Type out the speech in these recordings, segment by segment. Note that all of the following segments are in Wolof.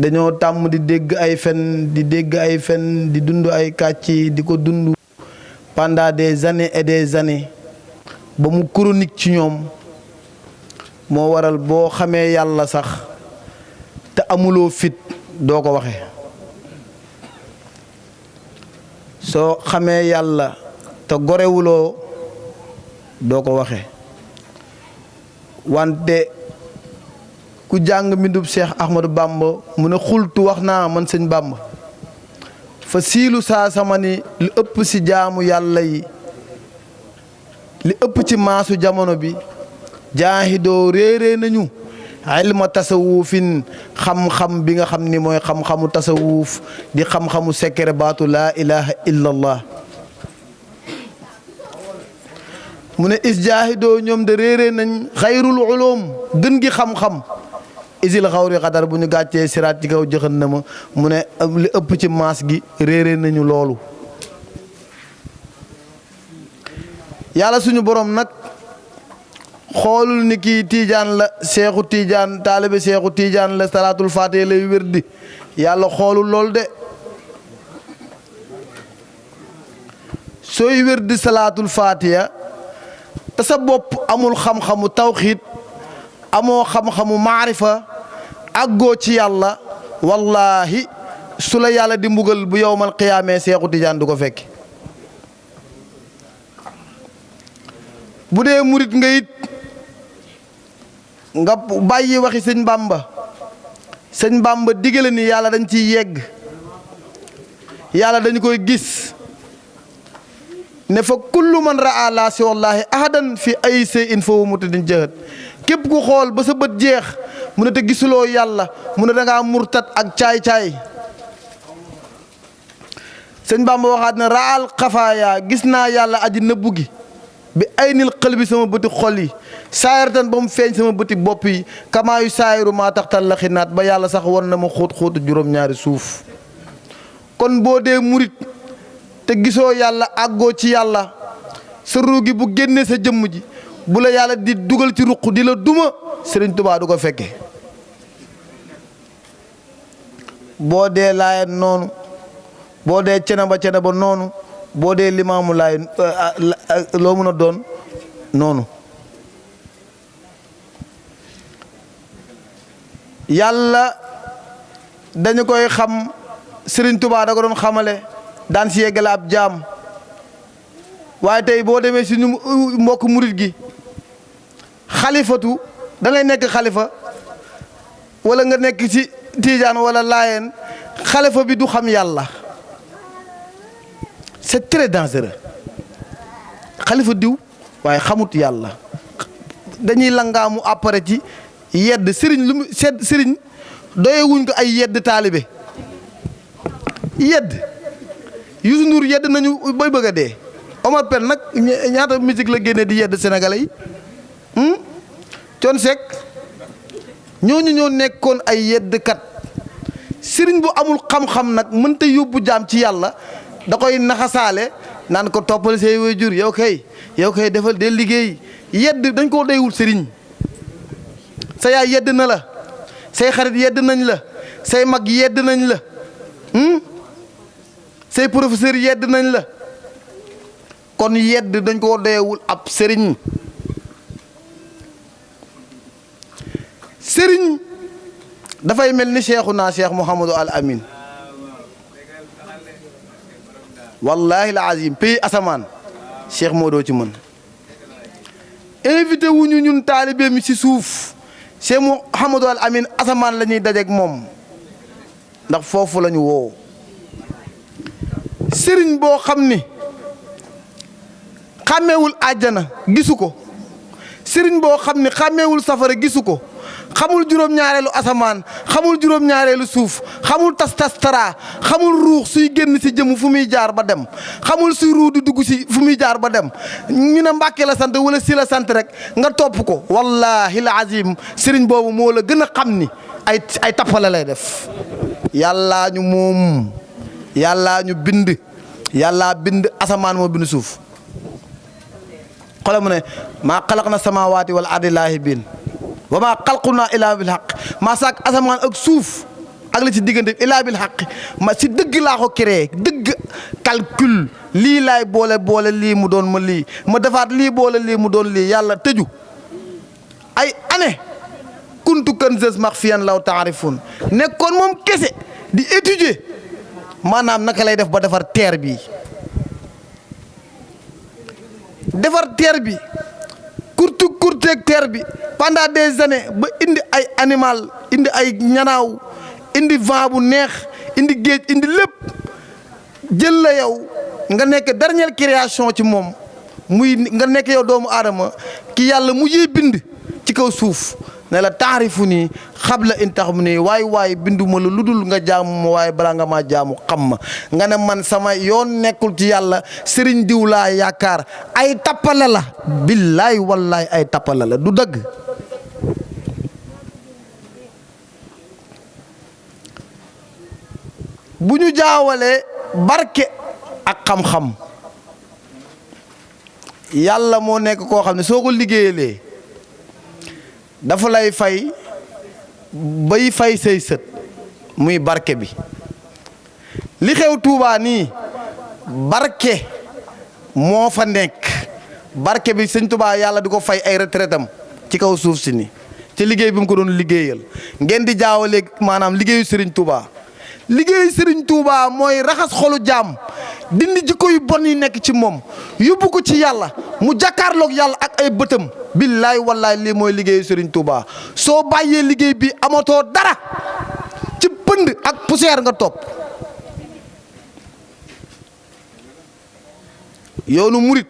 dañoo tàmm di dégg ay fen di dund ay kàcc di ko dund pendant des années et des années ba mu chronique ci ñoom moo waral boo xamee yàlla sax te amuloo fit doo ko waxe soo xamee yàlla te gorewuloo doo ko waxe wante ku jàng mbindub Cheikh Ahmadou Bamba mu ne xultu wax naa man sëñ Bamba fa siilu saa sama ni li ëpp ci jaamu yàlla yi li ëpp ci maasu jamono bi jaahidoo réeree nañu ilma tasawufin xam-xam bi nga xam ni mooy xam-xamu tasawuf di xam-xamu secret baatu laa ilaha illa allah mu ne is jaahidoo ñoom de réeree nañ xayrul ulum gën gi xam-xam isil xawri xadar bu ñu gàccee siraat ci kaw jahannama mu ne li ëpp ci maas gi réeree nañu loolu yàlla suñu borom nag xoolul ni kii tiijaan la seexu tiijaan taalibe seexu tiijaan la salaatul faatiha lay wérdi yàlla xoolul lool de sooy wérdi salaatul faatiha te sa bopp amul xam-xamu tawxiid amoo xam-xamu maarifa àggoo ci yàlla wallaahi su la yàlla di mbugal bu yowmal qiyaamee seexu tiijaan du ko fekk bu dee murit nga it nga bàyyi waxi sëñ Bamba digale ni yàlla dañ ciy yegg yàlla dañu koy gis ne fa kullu man raa laa si wallaahi ahadan fi ay say in foofu mu tëddin jëhët képp ku xool ba sa bët jeex mu ne te gisuloo yàlla mu ne da ngaa murtat ak caay-caay sëñ Bamba waxaat ne raal xafaaya gis naa yàlla aji nëbbu gi bi ay nil xël bi sama bëti xol yi saayartan ba mu feeñ sama bëti bopp yi kamaayu saayiru maa tax tal la xinaat ba yàlla sax won na ma xóot-xóotu juróom-ñaari suuf kon boo dee murit te gisoo yàlla àggoo ci yàlla sa ruugi bu génnee sa jëmm ji bu la yàlla di dugal ci ruq di la duma Sëriñ Tuubaa du ko fekke boo dee Laayeen noonu boo dee Ceneba noonu boo dee Limaamu Laay loo mën a doon noonu yàlla dañu koy xam Sëriñ Tuubaa da ko doon xamale daan si yeggale ab jaam waaye tey boo demee si ñu mbokk murit gi xalifatu da ngay nekk xalifa wala nga nekk ci tiijaan wala laayeen xalifa bi du xam yàlla c'est très dangereux xalifa diw waaye xamut yàlla dañuy langaamu après ci yedd sëriñ lu mu sëriñ doyewuñ ko ay yedd taalibe yedd Youssou Ndour yedd nañu bay bëgg a dee Omar Pène nag ñaata musique la génne di yedd sénégalais yi Thione Seck ñooñu ñoo nekkoon ay yeddkat sëriñ bu amul xam-xam nag mënta yóbbu jaam ci yàlla da koy naxasaale naan ko toppal say waajur yow kay defal de liggéey yedd dañ koo doywul sëriñ sa yaay yedd na la say xarit yedd nañ la say mag yedd nañ la say professeur yedd nañ la kon yedd dañ koo doywul ab sëriñ sëriñ dafay mel ni Cheikhuna Cheikh Mouhamadou Al Amin wallahi la azim pays asamaan Cheikh moo doo ci mën invité wuñu ñun taalibe mi ci suuf Cheikh Mouhamadou Al Amin asamaan la ñuy dajeek moom ndax foofu la ñu woo sëriñ boo xam ni xàmmeewul àjjana gisu ko sëriñ boo xam ni xàmmeewul safara gisu ko xamul juróom-ñaareelu asamaan xamul juróom-ñaareelu suuf xamul tas tara xamul ruux suy génn ci jëmm fu muy jaar ba dem xamul suy ruux di dugg ci fu muy jaar ba dem ñu ne Mbàkke la sant wala si la sant rek nga topp ko wallahi la azim sëriñ boobu moo la gën a xam ni ay tappale lay def yàllaa ñu moom yàllaa ñu bind yàllaa bind asamaan moo bind suuf xoolal mu ne maa xalaq na samaawaati wal ardi laahibiin wa maa xalqunaa illaa bil haqq maa sàkk asamaan ak suuf ak li ci diggante ilaa bil xaq ma si dëgg laa ko créé dëgg calcul lii laay boole lii mu doon ma lii ma defaat lii boole lii mu doon lii yàlla tëju ay année kuntu kanzas maxfiyan law taarifun nekkoon moom kese di étudier maanaam naka lay def ba defar terre bi kurteeg terre bi pendant des années ba indi ay animal indi ay ñanaaw indi vent bu neex indi géej indi lépp jël la yow nga nekk dernière création ci moom muy nga nekk yow doomu aadama ki yàlla mujjee bind ci kaw suuf ne la taarifu nii xabla in tax mu nii waay binduma la lu dul nga jaamu ma waaye balaa nga maa jaamu xam ma nga ne man sama yoon nekkul ci yàlla sëriñ diw laa yaakaar ay tappale la billaay wallaay ay tappale la du dëgg bu ñu jaawalee barke ak xam-xam yàlla moo nekk koo xam ne soo ko liggéeyalee dafa lay fay bay fay say sët muy barke bi li xew Tuubaa nii barke moo fa nekk barke bi sëñ Tuubaa yàlla di ko fay ay retraitam ci kaw suuf si ni ci liggéey bi mu ko doon liggéeyal ngeen di jaawale maanaam liggéeyu Serigne Touba liggéeyu Serigne Touba mooy raxas xolu jaam dindi jikko yu bon yi nekk ci moom yóbbu ko ci yàlla mu jàkkaarloog yàlla ak ay bëtam billaay wallaay lii mooy liggéeyu Serigne Touba soo bàyyee liggéey bi amatoo dara ci pënd ak poussière nga topp yoonu murit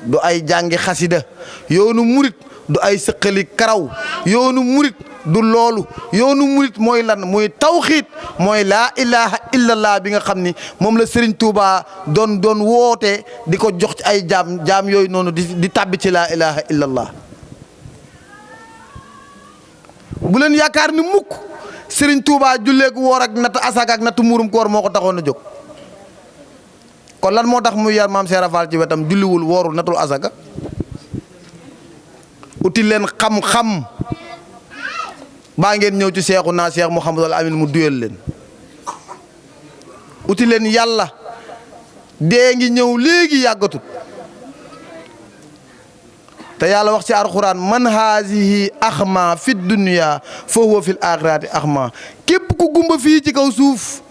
du ay jàngi xasida yoonu murit du ay sëqali karaw yoonu murit du loolu yoonu murit mooy lan muy tawxiit mooy laa ilaha illallah bi nga xam ni moom la Serigne Touba doon woote di ko jox ci ay jaam yooyu noonu di tàbbi ci laa ilaha illallah bu leen yaakaar ni mukk Serigne Touba julleek woor ak natt asaka ak natt muurum koor moo ko taxoon a jóg kon lan moo tax muy yar maam Seera Faal ci wetam julliwul woorul natul asaka uti leen xam-xam baa ngeen ñëw ci seexu naa Seex Muhammadul Amin mu duyal leen uti leen yàlla dee ngi ñëw léegi yàggatut te yàlla wax ci alxuraan man haasihi axma fi dunya fa huwa fil axirati axma képp ku gumba fii ci kaw suuf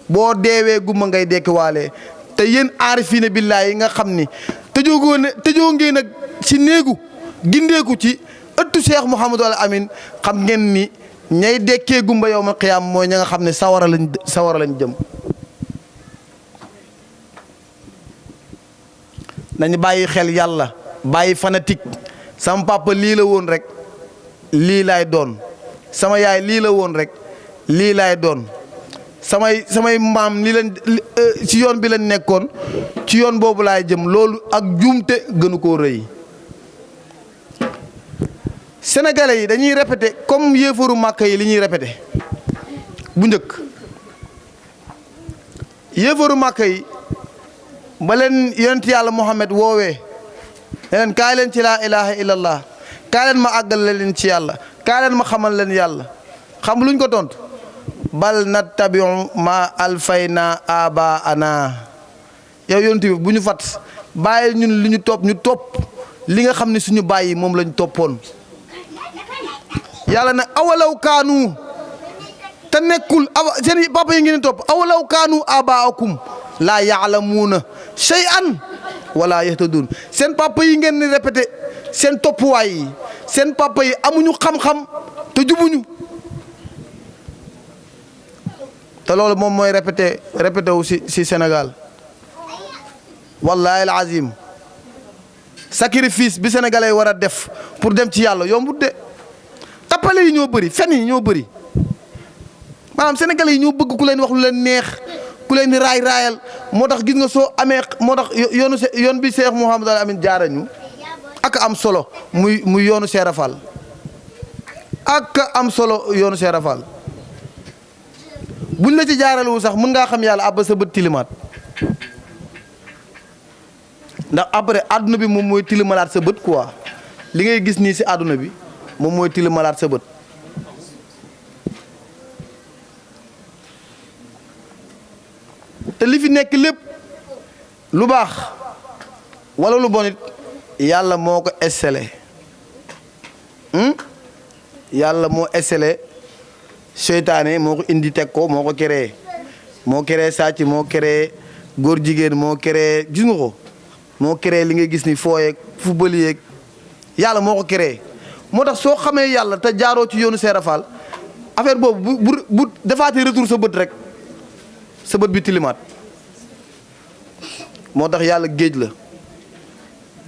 boo deewee gumba ngay dekkiwaale te yéen aarifiina billaahi yi nga xam ni tëjoo ngeen nag ci néegu gindeeku ci ëttu Cheikh Mouhamadul Amin xam ngeen ni ñay dekkee gumba yawmal qiyaam mooy ña nga xam ne sawara lañ jëm nañu bàyyi xel yàlla bàyyi fanatique sama papa lii la woon rek lii laay doon sama yaay lii la woon rek lii laay doon samay maam lii lañ ci yoon bi lañ nekkoon ci yoon boobu laay jëm loolu ak juumte gënu koo rëy sénégalais yi dañuy répété comme yéefaru màkka yi li ñuy répété bu njëkk yéefaru màkka yi ba leen yonent yàlla Muhammad woowee leen kaay leen ci laa ilaha illallah kaay leen ma àggal leen ci yàlla kaay leen ma xamal leen yàlla xam luñ ko tontu bal nattabiu ma alfayna aba ana yow yonent bi bu ñu fat bàyyi ñun li ñu topp li nga xam ne suñu bàyyi moom lañ toppoon yàlla nag awalaw kaanu te nekkul seen papa yi ngeen topp awalaw kaanu abaakum laa yaalamuuna shay'an wala yahtadun seen papa yi ngeen di répété seen toppuwaay yi seen papa yi amuñu xam-xam te jubuñu te loolu moom mooy répété wu si Sénégal wallahi alazim sacrifice bi sénégalais war a def pour dem ci yàlla yombut de tappale yi ñoo bëri fen yi ñoo bëri maanaam sénégalais yi ñoo bëgg ku leen wax lu leen neex ku leen di raayal moo tax gis nga soo amee moo tax yoon bi Cheikh Mouhamadul Amin jaarañu ak am solo muy yoonu Seera Fall ak am solo yoonu Seera Fall buñ la ci jaaralewu sax mën ngaa xam yàlla abba sa bët tilimaat ndax après àdduna bi moom mooy tilimalaat sa bët quoi li ngay gis nii si àdduna bi moom mooy tilimalaat sa bët li fi nekk lépp lu baax wala lu bon it yàlla moo ko esselé yàlla moo esselé seytaane moo ko indi teg ko moo ko créé sàcc moo créé góor jigéen moo créé gis nga ko moo créé li nga gis ni fooyeeg football yeeg yàlla moo ko créé moo tax soo xamee yàlla te jaaroo ci yoonu Seera Fall affaire boobu bu defaatee retour sa bët rek sa bët bi tilimaat moo tax yàlla géej la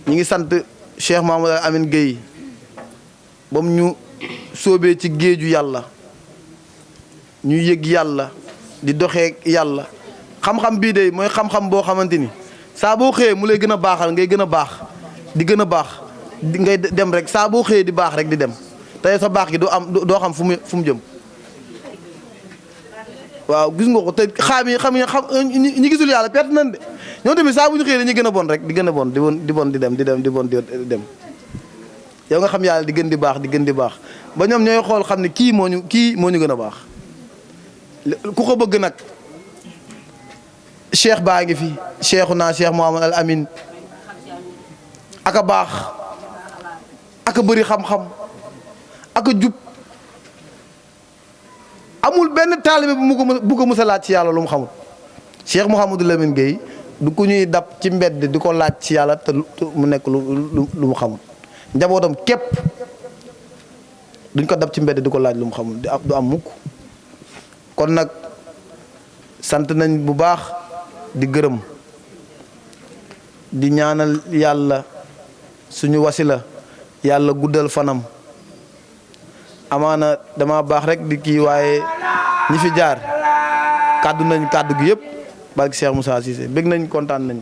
ñi ngi sant Cheikh Mamadou Amine Gueye ba mu ñu sóobee ci géeju yàlla ñu yëg yàlla di doxee yàlla xam-xam bii de mooy xam-xam boo xamante ni saa boo xëyee mu lay gën a baaxal ngay gën a baax di gën a baax ngay dem rek saa boo xëyee di baax rek di dem tey sa baax gi doo xam fu mu jëm waaw gis nga ko te xam ñi gisul yàlla perte nañ de ñoo tamit saa bu ñu xëyee dañuy gën a bon rek di gën a bon di dem yow nga xam yàlla di gën di baax ba ñoom ñooy xool xam ne kii moo ñu gën a baax ku ko bëgg nag cheikh baa ngi fi Cheikhuna Cheikh Mouhamad Al Amin aka baax aka bëri xam-xam aka jub amul benn taalibe bu ko mës a laaj ci yàlla lu mu xamul Cheikh Mouhamadou Lamine Gueye du ko ñuy dab ci mbedd di ko laaj ci yàlla te mu nekk lu mu xamul njabootam képp duñ ko dab ci mbedd di ko laaj lu mu xamul du am mukk kon nag sant nañ bu baax di gërëm di ñaanal yàlla suñu wasila yàlla guddal fanam amaana dama baax rek di kii waaye ñi fi jaar kàddu nañ kàddu gi yëpp barke Cheikh Moussa Cissé bëgg nañ kontaan nañ